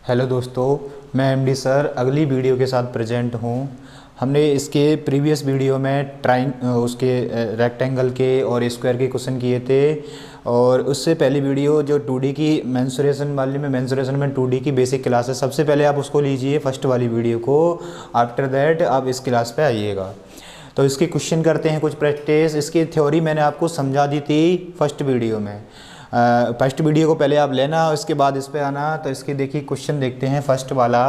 Hello दोस्तों, मैं MD sir अगली वीडियो के साथ प्रेजेंट हूँ। हमने इसके प्रीवियस वीडियो में उसके रेक्टेंगल के और स्क्वायर के क्वेश्चन किए थे। और उससे पहली वीडियो जो 2D की मेंसुरेशन वाली में 2D की बेसिक क्लास है, सबसे पहले आप उसको लीजिए फर्स्ट वाली वीडियो को। आफ्टर दैट आप इस क्लास पे आइएगा। तो इसके क्वेश्चन करते हैं कुछ प्रैक्टिस। इसकी थ्योरी मैंने आपको समझा दी थी फर्स्ट वीडियो में। फर्स्ट वीडियो को पहले आप लेना, उसके बाद इस पे आना। तो इसके देखिए क्वेश्चन देखते हैं। फर्स्ट वाला,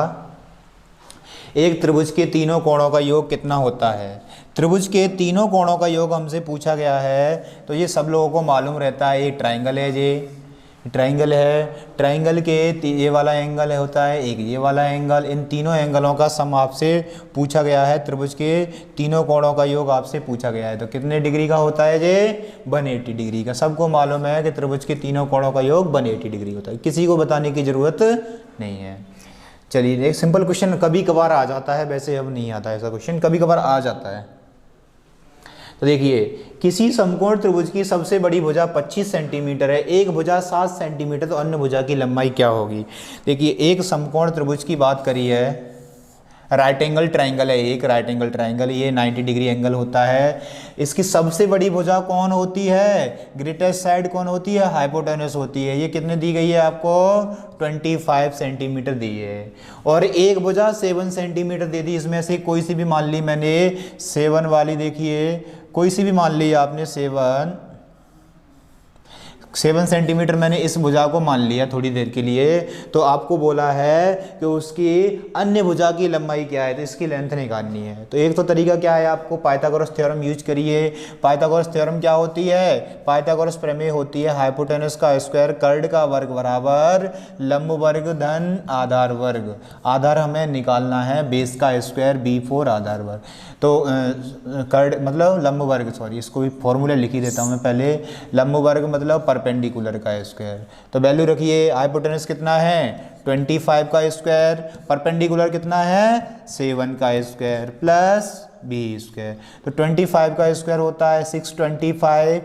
एक त्रिभुज के तीनों कोणों का योग कितना होता है। त्रिभुज के तीनों कोणों का योग हमसे पूछा गया है। तो ये सब लोगों को मालूम रहता है। ये ट्राइंगल है, ये ट्राइंगल है। ट्राइंगल के ये वाला एंगल होता है, एक ये वाला एंगल। इन तीनों एंगलों का सम आपसे पूछा गया है। त्रिभुज के तीनों कोणों का योग आपसे पूछा गया है। तो कितने डिग्री का होता है ये? 180 डिग्री का। सबको मालूम है कि त्रिभुज के तीनों कोणों का योग 180 डिग्री होता है, किसी को बताने की ज़रूरत नहीं है। चलिए, एक सिंपल क्वेश्चन कभी कभार आ जाता है, वैसे अब नहीं आता ऐसा क्वेश्चन, कभी कभार आ जाता है। तो देखिए, किसी समकोण त्रिभुज की सबसे बड़ी भुजा 25 सेंटीमीटर है, एक भुजा 7 सेंटीमीटर, तो अन्य भुजा की लंबाई क्या होगी। देखिए, एक समकोण त्रिभुज की बात करी है। राइट एंगल ट्राइंगल है, एक राइट एंगल ट्राइंगल, ये 90 डिग्री एंगल होता है। इसकी सबसे बड़ी भुजा कौन होती है? ग्रेटेस्ट साइड कौन होती है? हाइपोटेनस होती है। ये कितने दी गई है आपको? 25 सेंटीमीटर दी है। और एक भुजा 7 सेंटीमीटर दे दी। इसमें से कोई सी भी मान ली मैंने, 7 वाली, देखिए कोई सी भी मान ली आपने, 7 सेंटीमीटर मैंने इस भुजा को मान लिया थोड़ी देर के लिए। तो आपको बोला है कि उसकी अन्य भुजा की लंबाई क्या है, तो इसकी लेंथ निकालनी है। तो एक तो तरीका क्या है, आपको पाइथागोरस थ्योरम यूज करिए। पाइथागोरस थ्योरम क्या होती है? पाइथागोरस प्रमेय होती है, हाइपोटेनस का स्क्वायर कर्ड का वर्ग बराबर लंब वर्ग धन आधार वर्ग। आधार हमें निकालना है, बेस का स्क्वायर B4 आधार वर्ग। तो कर्ड मतलब लंब वर्ग, सॉरी इसको भी फॉर्मूला लिख ही देता हूँ मैं पहले। लंब वर्ग मतलब परपेंडिकुलर का स्क्वायर। तो वैल्यू रखिए, हाइपोटेनस कितना है? 25 का स्क्वायर, परपेंडिकुलर कितना है? 7 का स्क्वायर प्लस B स्क्वायर। तो 25 का स्क्वायर होता है 625,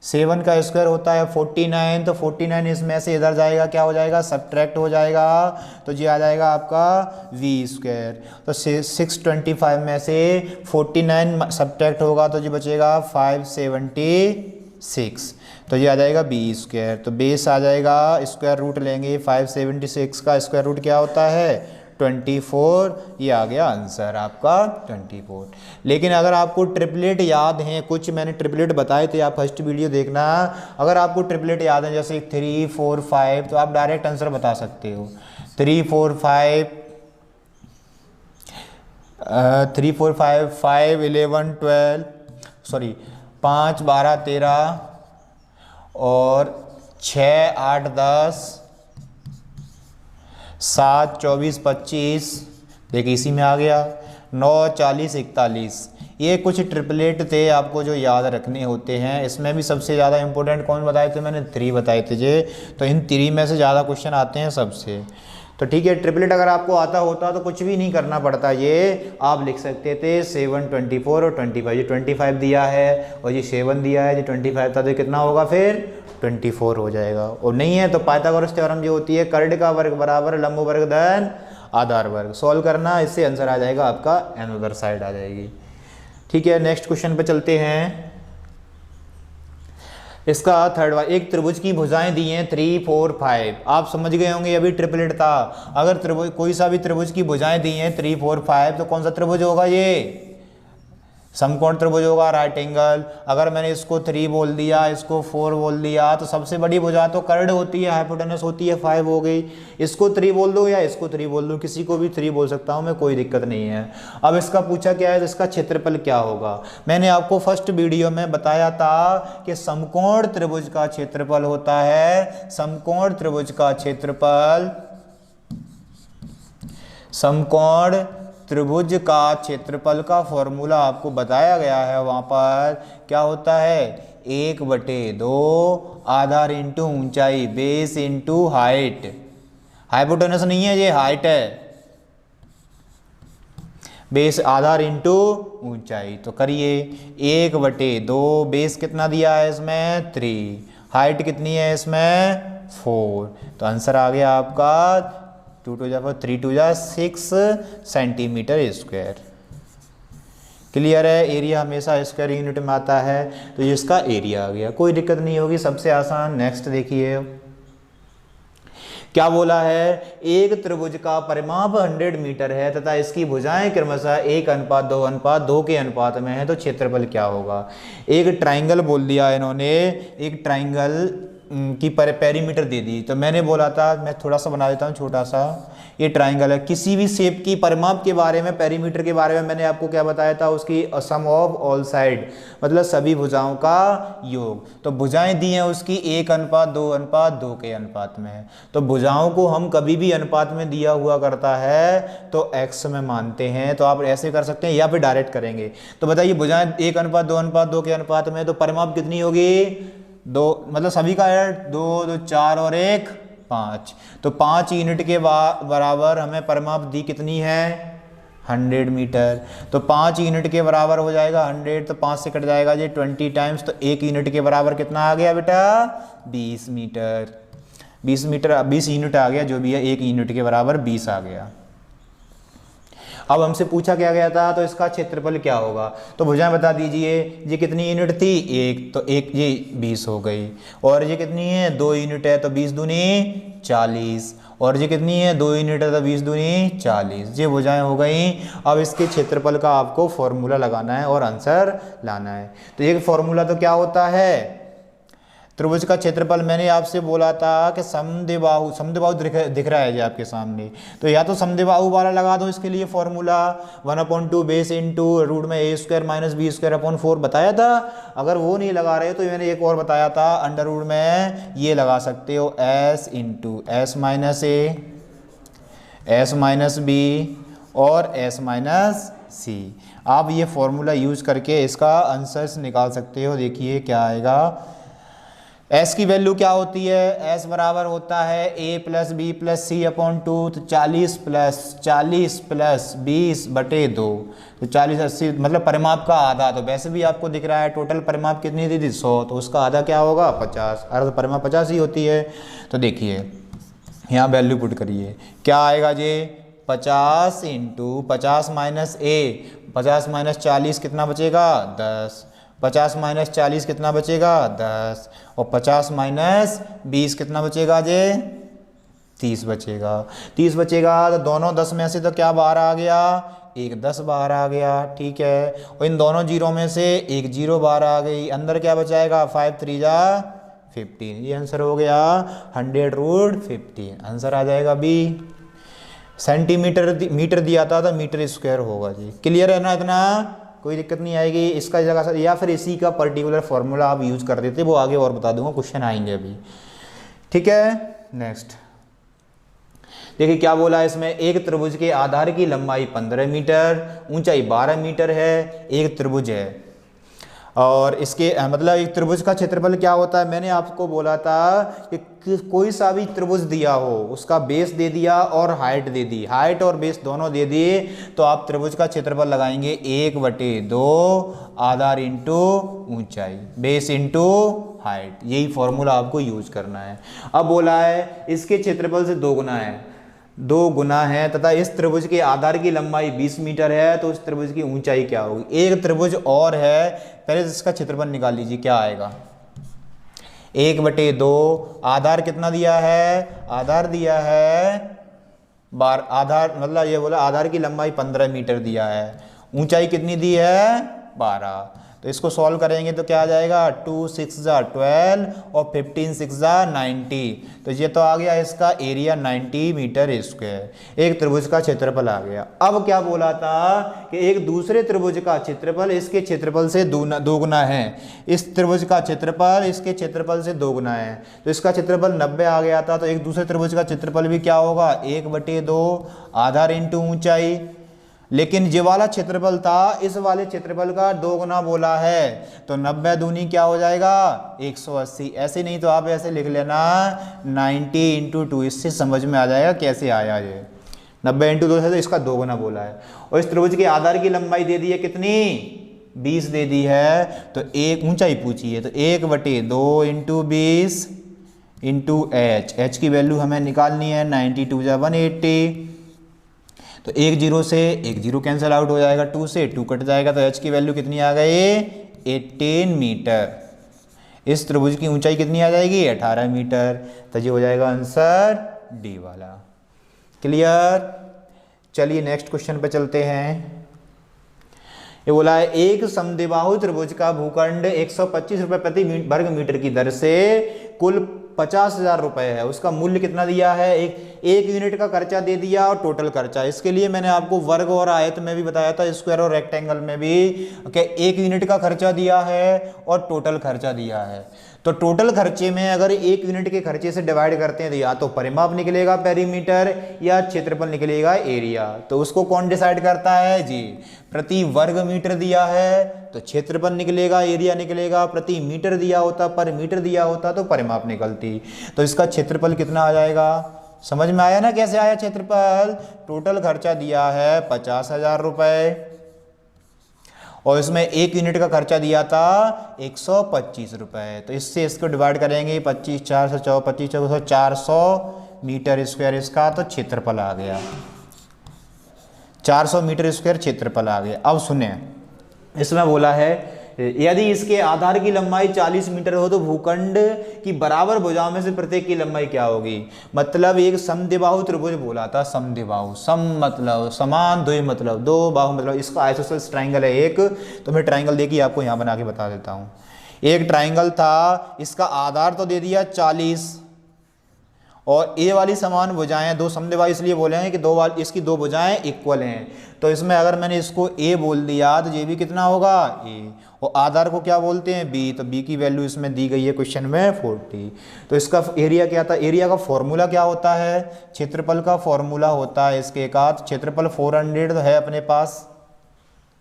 7 का स्क्वायर होता है 49। तो 49 इसमें से इधर जाएगा, क्या हो जाएगा? सब्ट्रैक्ट हो जाएगा। तो ये आ जाएगा आपका V स्क्वायर। तो 625 में से 49 सब्ट्रैक्ट होगा तो ये बचेगा 576। तो ये आ जाएगा B स्क्वायर। तो बेस आ जाएगा, स्क्वायर रूट लेंगे, 576 का स्क्वायर रूट क्या होता है? 24। ये आ गया आंसर आपका 24। लेकिन अगर आपको ट्रिपलेट याद हैं, कुछ मैंने ट्रिपलेट बताए थे, आप फर्स्ट वीडियो देखना। अगर आपको ट्रिपलेट याद है जैसे 3 4 5, तो आप डायरेक्ट आंसर बता सकते हो। 3 4 5 5 11 12, सॉरी 5 12 13 और 6 8 10, 7 24 25, देखिए इसी में आ गया। 9 40 41, ये कुछ ट्रिपलेट थे आपको जो याद रखने होते हैं। इसमें भी सबसे ज़्यादा इंपॉर्टेंट कौन बताए थे? मैंने 3 बताए थे जे। तो इन 3 में से ज़्यादा क्वेश्चन आते हैं सबसे। तो ठीक है, ट्रिपलेट अगर आपको आता होता तो कुछ भी नहीं करना पड़ता, ये आप लिख सकते थे 7 24 और 25। ये 25 दिया है और ये 7 दिया है, ये 25 था, तो कितना होगा फिर? 24 हो जाएगा। और नहीं है तो पाइथागोरस थ्योरम जो होती है, कर्ड का वर्ग बराबर लंब वर्ग धन आधार वर्ग। सॉल्व करना, इससे आंसर आ जाएगा आपका अनदर साइड आ जाएगी। ठीक है, नेक्स्ट क्वेश्चन पे चलते हैं। इसका थर्ड वाला, एक त्रिभुज की भुजाएं दी हैं 3 4 5। आप समझ गए होंगे अभी ट्रिपलेट था। अगर त्रिभुज, कोई सा भी त्रिभुज की भुजाएं दी हैं 3 4 5, तो कौन सा त्रिभुज होगा? ये समकोण त्रिभुज होगा, राइट एंगल। अगर मैंने इसको 3 बोल दिया, इसको 4 बोल दिया, तो सबसे बड़ी भुजा तो कर्ड होती है, हाइपोटेनस होती है, 5 हो गई। इसको 3 बोल दो या इसको 3 बोल दो, किसी को भी 3 बोल सकता हूं मैं, कोई दिक्कत नहीं है। अब इसका पूछा क्या है, इसका क्षेत्रफल क्या होगा। मैंने आपको फर्स्ट वीडियो में बताया था कि समकोण त्रिभुज का क्षेत्रफल होता है, समकोण त्रिभुज का क्षेत्रफल, समकोण त्रिभुज का क्षेत्रफल का फॉर्मूला आपको बताया गया है। वहां पर क्या होता है? 1/2 आधार इंटू ऊंचाई, बेस इंटू हाइट। हाइपोटेनस नहीं है, ये हाइट है। बेस आधार इंटू ऊंचाई। तो करिए 1/2, बेस कितना दिया है इसमें? 3, हाइट कितनी है इसमें? 4। तो आंसर आ गया आपका 2 2 जा 4, 3 2 जा 6 सेंटीमीटर स्क्वायर। क्लियर है, एरिया हमेशा स्क्वायर यूनिट में आता है, तो ये इसका एरिया आ गया, कोई दिक्कत नहीं होगी, सबसे आसान। नेक्स्ट देखिए क्या बोला है, एक त्रिभुज का परिमाप 100 मीटर है तथा इसकी भुजाएं क्रमशः 1:2:2 के अनुपात में है, तो क्षेत्रफल क्या होगा। एक ट्राइंगल बोल दिया इन्होंने, एक ट्राइंगल की पेरीमीटर दे दी, तो मैंने बोला था, मैं थोड़ा सा बना देता हूँ छोटा सा, ये ट्राइंगल है। किसी भी शेप की परिमाप के बारे में, पेरीमीटर के बारे में मैंने आपको क्या बताया था, उसकी सम ऑफ ऑल साइड, मतलब सभी भुजाओं का योग। तो भुजाएं दी हैं उसकी 1:2:2 के अनुपात में है, तो भुजाओं को हम कभी भी अनुपात में दिया हुआ करता है तो x में मानते हैं, तो आप ऐसे कर सकते हैं या फिर डायरेक्ट करेंगे। तो बताइए भुजाएं 1:2:2 के अनुपात में, तो परिमाप कितनी होगी, 2, मतलब सभी का है 2 2 4 और 1 5, तो 5 यूनिट के बराबर हमें परिमाप दी कितनी है, 100 मीटर। तो 5 यूनिट के बराबर हो जाएगा 100, तो 5 से कट जाएगा जी 20 टाइम्स, तो 1 यूनिट के बराबर कितना आ गया बेटा, 20 मीटर। 20 मीटर 20 यूनिट आ गया, जो भी है 1 यूनिट के बराबर 20 आ गया। अब हमसे पूछा क्या गया था, तो इसका क्षेत्रफल क्या होगा, तो भुजाएं बता दीजिए। ये कितनी यूनिट थी, 1, तो 1 ये 20 हो गई, और ये कितनी है, 2 यूनिट है, तो 20 दूनी 40, और ये कितनी है, 2 यूनिट है, तो 20 दूनी 40, ये भुजाएं हो गई। अब इसके क्षेत्रफल का आपको फॉर्मूला लगाना है और आंसर लाना है। तो एक फॉर्मूला तो क्या होता है, त्रिभुज का क्षेत्रफल मैंने आपसे बोला था कि समद्विबाहु, समद्विबाहु दिख रहा है जी आपके सामने, तो या तो समद्विबाहु वाला लगा दो इसके लिए फॉर्मूला, 1/2 बेस इंटू रूट में a² - b²/4 बताया था। अगर वो नहीं लगा रहे तो मैंने एक और बताया था, अंडर रूट में ये लगा सकते हो, s into s minus a, s - b और s - c। आप ये फॉर्मूला यूज करके इसका आंसर्स निकाल सकते हो। देखिए क्या आएगा, s की वैल्यू क्या होती है, s बराबर होता है a + b + c/2, तो 40 + 20/2, तो 40 80, मतलब परिमाप का आधा। तो वैसे भी आपको दिख रहा है टोटल परिमाप कितनी दी थी, 100, तो उसका आधा क्या होगा, 50, अर्ध परिमाप 50 ही होती है। तो देखिए यहाँ वैल्यू पुट करिए, क्या आएगा जी, 50 इंटू 50 - a, 50 - 40 कितना बचेगा, 10, 50 - 40 कितना बचेगा, 10, और 50 - 20 कितना बचेगा जे, 30 बचेगा। 30 बचेगा, तो दोनों 10 में से तो क्या बाहर आ गया, एक 10 बाहर आ गया, ठीक है, और इन दोनों जीरो में से एक जीरो बाहर आ गई, अंदर क्या बचाएगा, 5 3 जा 15, ये आंसर हो गया 100√15, आंसर आ जाएगा बी। सेंटीमीटर मीटर दिया था तो मीटर स्क्वायर होगा जी। क्लियर है ना, इतना कोई दिक्कत नहीं आएगी। इसका जगह या फिर इसी का पर्टिकुलर फॉर्मूला आप यूज कर देते, वो आगे और बता दूंगा, क्वेश्चन आएंगे अभी, ठीक है। नेक्स्ट देखिए क्या बोला है इसमें, एक त्रिभुज के आधार की लंबाई 15 मीटर, ऊंचाई 12 मीटर है, एक त्रिभुज है, और इसके मतलब एक त्रिभुज का क्षेत्रफल क्या होता है, मैंने आपको बोला था कि कोई सा भी त्रिभुज दिया हो, उसका बेस दे दिया और हाइट दे दी, हाइट और बेस दोनों दे दिए, तो आप त्रिभुज का क्षेत्रफल लगाएंगे 1/2 आधार इंटू ऊंचाई, बेस इंटू हाइट, यही फॉर्मूला आपको यूज करना है। अब बोला है इसके क्षेत्रफल से 2 गुना है, 2 गुना है, तथा इस त्रिभुज के आधार की लंबाई 20 मीटर है, तो इस त्रिभुज की ऊंचाई क्या होगी। एक त्रिभुज और है, पहले इसका क्षेत्रफल निकाल लीजिए, क्या आएगा, 1/2, आधार कितना दिया है, आधार दिया है आधार मतलब ये बोला आधार की लंबाई 15 मीटर दिया है, ऊंचाई कितनी दी है 12, तो इसको सॉल्व करेंगे तो क्या आ जाएगा, 2 6 जा 12 और 15 6 जा 90, तो ये तो आ गया इसका एरिया 90 मीटर स्क्वायर। एक त्रिभुज का क्षेत्रफल आ गया। अब क्या बोला था कि एक दूसरे त्रिभुज का क्षेत्रफल इसके क्षेत्रफल से 2 गुना है, इस त्रिभुज का क्षेत्रफल इसके क्षेत्रफल से 2 गुना है, तो इसका क्षेत्रफल 90 आ गया था, तो एक दूसरे त्रिभुज का क्षेत्रफल भी क्या होगा, 1/2 आधार इंटू ऊंचाई, लेकिन ये वाला क्षेत्रफल था, इस वाले क्षेत्रफल का 2 गुना बोला है, तो 90 दूनी क्या हो जाएगा 180, ऐसे नहीं तो आप ऐसे लिख लेना 90 इंटू 2, इससे समझ में आ जाएगा कैसे आया ये 90 इंटू 2 है, तो इसका 2 गुना बोला है। और इस त्रिभुज के आधार की लंबाई दे दी है कितनी, 20 दे दी है, तो एक ऊंचाई पूछी है, तो 1/2 इंटू 20 इंटू एच की वैल्यू हमें निकालनी है 92 या 180। तो एक जीरो से एक जीरो कैंसिल आउट हो जाएगा, 2 से 2 कट जाएगा, तो एच की वैल्यू कितनी आ गई 18 मीटर। इस त्रिभुज की ऊंचाई कितनी आ जाएगी 18 मीटर। तो ये हो जाएगा आंसर डी वाला। क्लियर। चलिए नेक्स्ट क्वेश्चन पे चलते हैं। ये बोला है एक समद्विबाहु त्रिभुज का भूखंड 125 रुपए प्रति वर्ग मीटर की दर से कुल 50,000 रुपए है। उसका मूल्य कितना दिया है, एक यूनिट का खर्चा दे दिया और टोटल खर्चा। इसके लिए मैंने आपको वर्ग और आयत में भी बताया था, स्क्वायर और रेक्टेंगल में भी, कि एक यूनिट का खर्चा दिया है और टोटल खर्चा दिया है। तो टोटल खर्चे में अगर एक यूनिट के खर्चे से डिवाइड करते हैं तो या तो परिमाप निकलेगा पेरीमीटर या क्षेत्रफल निकलेगा एरिया। तो उसको कौन डिसाइड करता है जी, प्रति वर्ग मीटर दिया है तो क्षेत्रफल निकलेगा, एरिया निकलेगा। प्रति मीटर दिया होता, पर मीटर दिया होता तो परिमाप निकलती। तो इसका क्षेत्रफल कितना आ जाएगा, समझ में आया ना कैसे आया क्षेत्रफल। टोटल खर्चा दिया है 50,000 रुपए और इसमें एक यूनिट का खर्चा दिया था 125 रुपए। तो इससे इसको डिवाइड करेंगे 25 4 से 25 400 मीटर स्क्वायर इसका तो क्षेत्रफल आ गया, 400 मीटर स्क्वायर क्षेत्रफल आ गया। अब सुने, इसमें बोला है यदि इसके आधार की लंबाई 40 मीटर हो तो भूखंड की बराबर भुजाओं में से प्रत्येक की लंबाई क्या होगी। मतलब एक समद्विबाहु त्रिभुज बोला था, समद्विबाहु, सम मतलब समान, द्वि मतलब दो, बाहु मतलब इसका आइसोसेलेस ट्राइंगल है एक। तो मैं ट्राइंगल देखिए आपको यहाँ बना के बता देता हूँ। एक ट्राइंगल था, इसका आधार तो दे दिया 40 और ए वाली समान भुजाएं, दो समद्विबाहु इसलिए बोले हैं कि इसकी दो भुजाएं इक्वल हैं। तो इसमें अगर मैंने इसको ए बोल दिया तो ये भी कितना होगा ए, और आधार को क्या बोलते हैं बी। तो बी की वैल्यू इसमें दी गई है क्वेश्चन में 40। तो इसका एरिया क्या था, एरिया का फॉर्मूला क्या होता है, क्षेत्रफल का फॉर्मूला होता है इसके का। क्षेत्रफल 400 तो है अपने पास,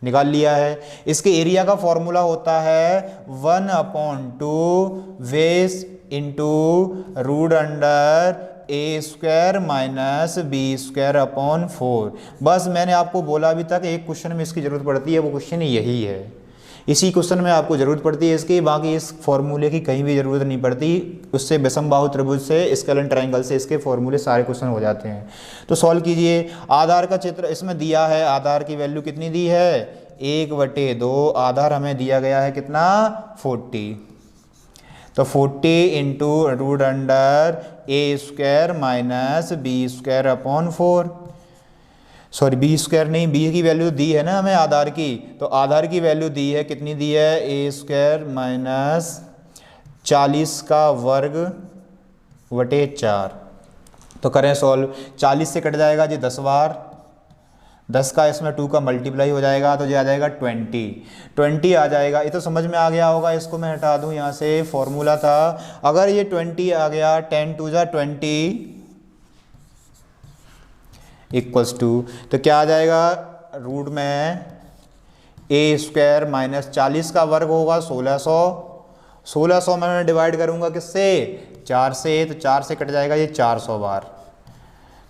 निकाल लिया है। इसके एरिया का फॉर्मूला होता है 1/2 base into root under A square minus B square upon 4। बस मैंने आपको बोला अभी तक एक क्वेश्चन में इसकी जरूरत पड़ती है, वो क्वेश्चन यही है। इसी क्वेश्चन में आपको जरूरत पड़ती है इसकी, बाकी इस फॉर्मूले की कहीं भी जरूरत नहीं पड़ती। उससे विषमबाहु त्रिभुज से, स्केलेन ट्रायंगल से इसके फॉर्मूले सारे क्वेश्चन हो जाते हैं। तो सॉल्व कीजिए। आधार का क्षेत्र इसमें दिया है, आधार की वैल्यू कितनी दी है 1/2, आधार हमें दिया गया है कितना 40। तो 40 into root under A square minus B square upon 4, sorry B square नहीं, बी की वैल्यू दी है ना हमें आधार की। तो आधार की वैल्यू दी है, कितनी दी है ए स्क्वायर माइनस 40 का वर्ग बटे 4। तो करें सॉल्व, 40 से कट जाएगा जी 10 बार, 10 का इसमें 2 का मल्टीप्लाई हो जाएगा तो ये आ जाएगा 20 आ जाएगा। ये तो समझ में आ गया होगा। इसको मैं हटा दूं यहाँ से, फॉर्मूला था अगर ये 20 आ गया 10 2 जा 20 इक्वल्स टू, तो क्या आ जाएगा रूट में ए स्क्वायर माइनस 40 का वर्ग होगा 1600 में मैं डिवाइड करूंगा किससे 4 से, तो 4 से कट जाएगा ये 400 बार।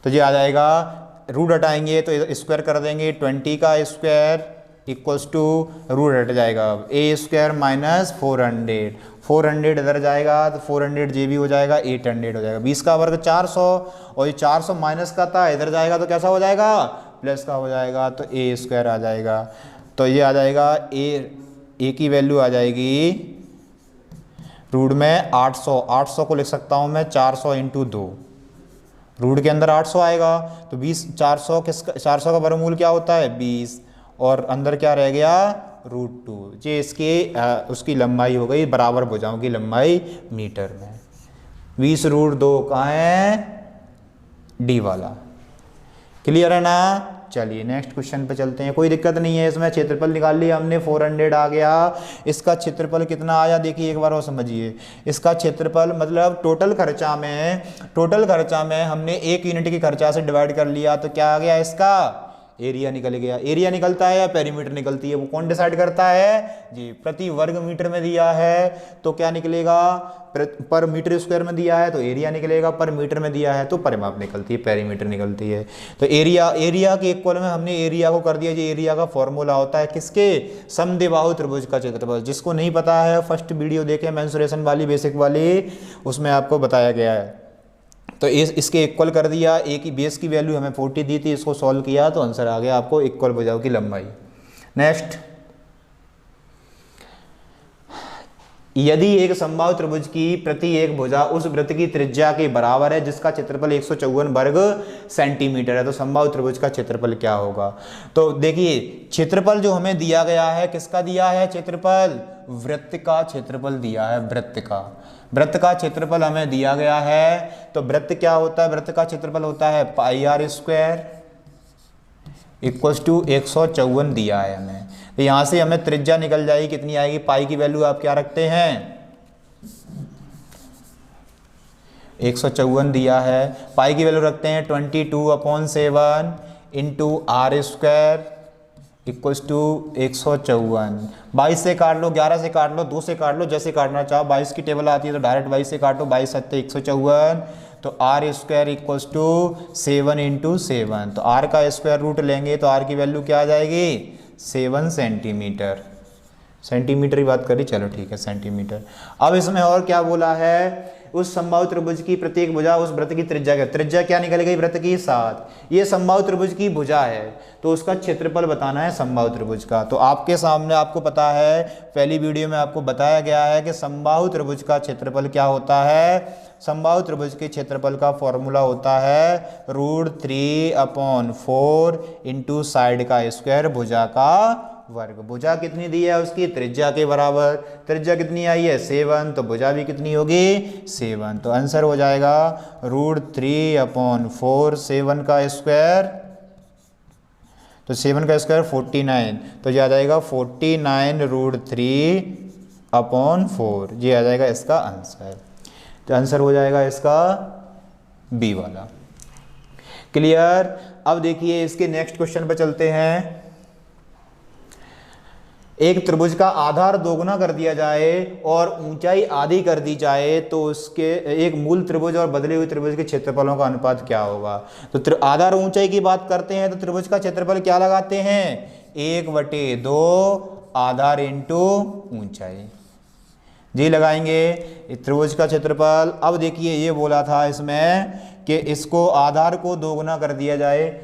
तो ये आ जाएगा, रूट हटाएंगे तो स्क्वायर कर देंगे, 20 का स्क्वायर इक्वल्स टू रूट हट जाएगा ए स्क्वायर माइनस 400 इधर जाएगा तो 400 जे भी हो जाएगा 800 हो जाएगा। 20 का वर्ग 400 और ये 400 माइनस का था, इधर जाएगा तो कैसा हो जाएगा प्लस का हो जाएगा, तो ए स्क्वायर आ जाएगा। तो ये आ जाएगा ए की वैल्यू आ जाएगी रूट में 800 को लिख सकता हूँ मैं 400 इंटू 2, रूट के अंदर 800 आएगा। तो 400 का वर्गमूल क्या होता है 20 और अंदर क्या रह गया √2। ये इसके उसकी लंबाई हो गई, बराबर भुजाओं की लंबाई मीटर में। 20√2 कहाँ है डी वाला। क्लियर है ना। चलिए नेक्स्ट क्वेश्चन पे चलते हैं, कोई दिक्कत नहीं है इसमें। क्षेत्रफल निकाल लिया हमने 400 आ गया। इसका क्षेत्रफल कितना आया देखिए एक बार और समझिए। इसका क्षेत्रफल मतलब टोटल खर्चा में हमने एक यूनिट की खर्चा से डिवाइड कर लिया तो क्या आ गया इसका एरिया निकल गया। एरिया निकलता है या पेरीमीटर निकलती है, वो कौन डिसाइड करता है जी, प्रति वर्ग मीटर में दिया है तो क्या निकलेगा, पर मीटर स्क्वायर में दिया है तो एरिया निकलेगा, पर मीटर में दिया है तो परिमाप निकलती है, पेरीमीटर निकलती है। तो एरिया के इक्वल में हमने एरिया को कर दिया जी, एरिया का फॉर्मूला होता है किसके, समद्विबाहु त्रिभुज का क्षेत्रफल। जिसको नहीं पता है फर्स्ट वीडियो देखें मेंसुरेशन वाली, बेसिक वाली, उसमें आपको बताया गया है। तो इसके इक्वल कर दिया, ए की बेस की वैल्यू हमें 40 दी थी, इसको सॉल्व किया तो आंसर आ गया आपको इक्वल भुजाओं की लंबाई। नेक्स्ट, यदि एक समबाहु त्रिभुज की प्रति एक भुजा उस वृत्त की त्रिज्या के बराबर है जिसका क्षेत्रफल 154 वर्ग सेंटीमीटर है, तो समबाहु त्रिभुज का क्षेत्रफल क्या होगा। तो देखिए क्षेत्रफल जो हमें दिया गया है, किसका दिया है क्षेत्रफल, वृत्त का क्षेत्रफल दिया है, वृत्त का क्षेत्रफल हमें दिया गया है। तो वृत्त क्या होता है, वृत्त का क्षेत्रफल होता है पाई आर स्क्वायर इक्वल्स टू 154 दिया है हमें। तो यहाँ से हमें त्रिज्या निकल जाएगी, कितनी आएगी, पाई की वैल्यू आप क्या रखते हैं 154 दिया है, पाई की वैल्यू रखते हैं 22/7 into R square equals to 154। 22 से काट लो, 11 से काट लो, 2 से काट लो, जैसे काटना चाहो। 22 की टेबल आती है तो डायरेक्ट 22 से काटो, 22 सत्ते 154, तो R square equals to 7 into 7। तो आर का स्क्वायर रूट लेंगे तो आर की वैल्यू क्या आ जाएगी 7 सेंटीमीटर। सेंटीमीटर की बात करी, चलो ठीक है सेंटीमीटर। अब इसमें और क्या बोला है, उस समबाहु त्रिभुज की प्रत्येक भुजा उस वृत्त की त्रिज्या क्या निकल गई, वृत्त की 7। ये समबाहु त्रिभुज की भुजा है तो उसका क्षेत्रफल बताना है समबाहु त्रिभुज का। तो आपके सामने आपको पता है, पहली वीडियो में आपको बताया गया है कि समबाहु त्रिभुज का क्षेत्रफल क्या होता है। समबाहु त्रिभुज के क्षेत्रफल का फॉर्मूला होता है √3/4 इंटू साइड का स्क्वायर, भुजा का वर्ग। भुजा कितनी दी है, उसकी त्रिज्या के बराबर। त्रिज्या कितनी आई है 7, तो भुजा भी कितनी होगी 7। तो आंसर हो जाएगा √3/4 7 का स्क्वायर, तो 7 का स्क्वायर 49, तो ये आ जाएगा 49√3/4, ये आ जाएगा इसका आंसर। तो आंसर हो जाएगा इसका बी वाला। क्लियर। अब देखिए इसके नेक्स्ट क्वेश्चन पे चलते हैं। एक त्रिभुज का आधार दोगुना कर दिया जाए और ऊंचाई आधी कर दी जाए तो उसके एक मूल त्रिभुज और बदले हुए त्रिभुज के क्षेत्रफलों का अनुपात क्या होगा। तो आधार ऊंचाई की बात करते हैं तो त्रिभुज का क्षेत्रफल क्या लगाते हैं 1/2 आधार इंटू ऊंचाई, जी लगाएंगे त्रिभुज का क्षेत्रफल। अब देखिए ये बोला था इसमें कि इसको आधार को दोगुना कर दिया जाए,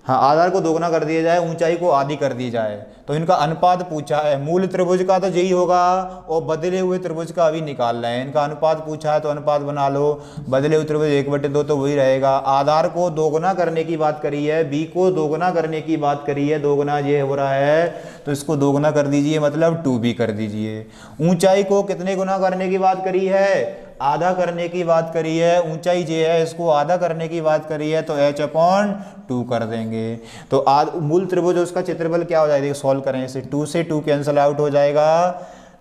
आधार को दोगुना कर दिया जाए, ऊंचाई को आधी कर दी जाए, तो इनका अनुपात पूछा है। मूल त्रिभुज का तो यही होगा और बदले हुए त्रिभुज का अभी निकाल रहे हैं। इनका अनुपात पूछा है तो अनुपात बना लो। बदले हुए त्रिभुज 1/2 तो वही रहेगा। आधार को दोगुना करने की बात करी है, बी को दोगुना करने की बात करी है, दोगुना ये हो रहा है तो इसको दोगुना कर दीजिए, मतलब 2b कर दीजिए। ऊंचाई को कितने गुना करने की बात करी है, आधा करने की बात करी है। ऊंचाई जो है इसको आधा करने की बात करी है तो h/2 कर देंगे। तो मूल त्रिभुज उसका क्षेत्रफल क्या हो जाएगा, सॉल्व करें इसे, 2 से 2 कैंसिल आउट हो जाएगा।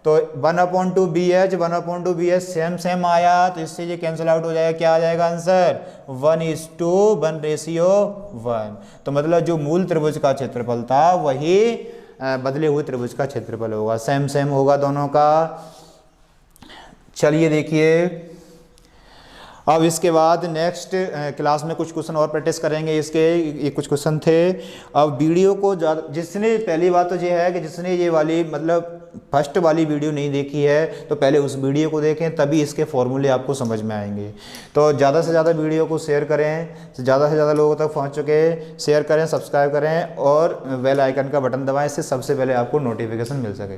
तो 1/2bh 1/2bh सेम आया तो इससे ये कैंसिल आउट हो जाएगा। क्या आ जाएगा आंसर 1:1 तो मतलब जो मूल त्रिभुज का क्षेत्रफल था वही बदले हुए त्रिभुज का क्षेत्रफल होगा, सेम होगा दोनों का। चलिए देखिए अब इसके बाद नेक्स्ट क्लास में कुछ क्वेश्चन और प्रैक्टिस करेंगे। इसके ये कुछ क्वेश्चन थे। अब वीडियो को ज़्यादा, जिसने, पहली बात तो ये है कि जिसने ये वाली मतलब फर्स्ट वाली वीडियो नहीं देखी है तो पहले उस वीडियो को देखें, तभी इसके फॉर्मूले आपको समझ में आएंगे। तो ज़्यादा से ज़्यादा वीडियो को शेयर करें, ज़्यादा से ज़्यादा लोगों तक पहुँच चुके, शेयर करें, सब्सक्राइब करें और बेल आइकन का बटन दबाएं, इससे सबसे पहले आपको नोटिफिकेशन मिल सके।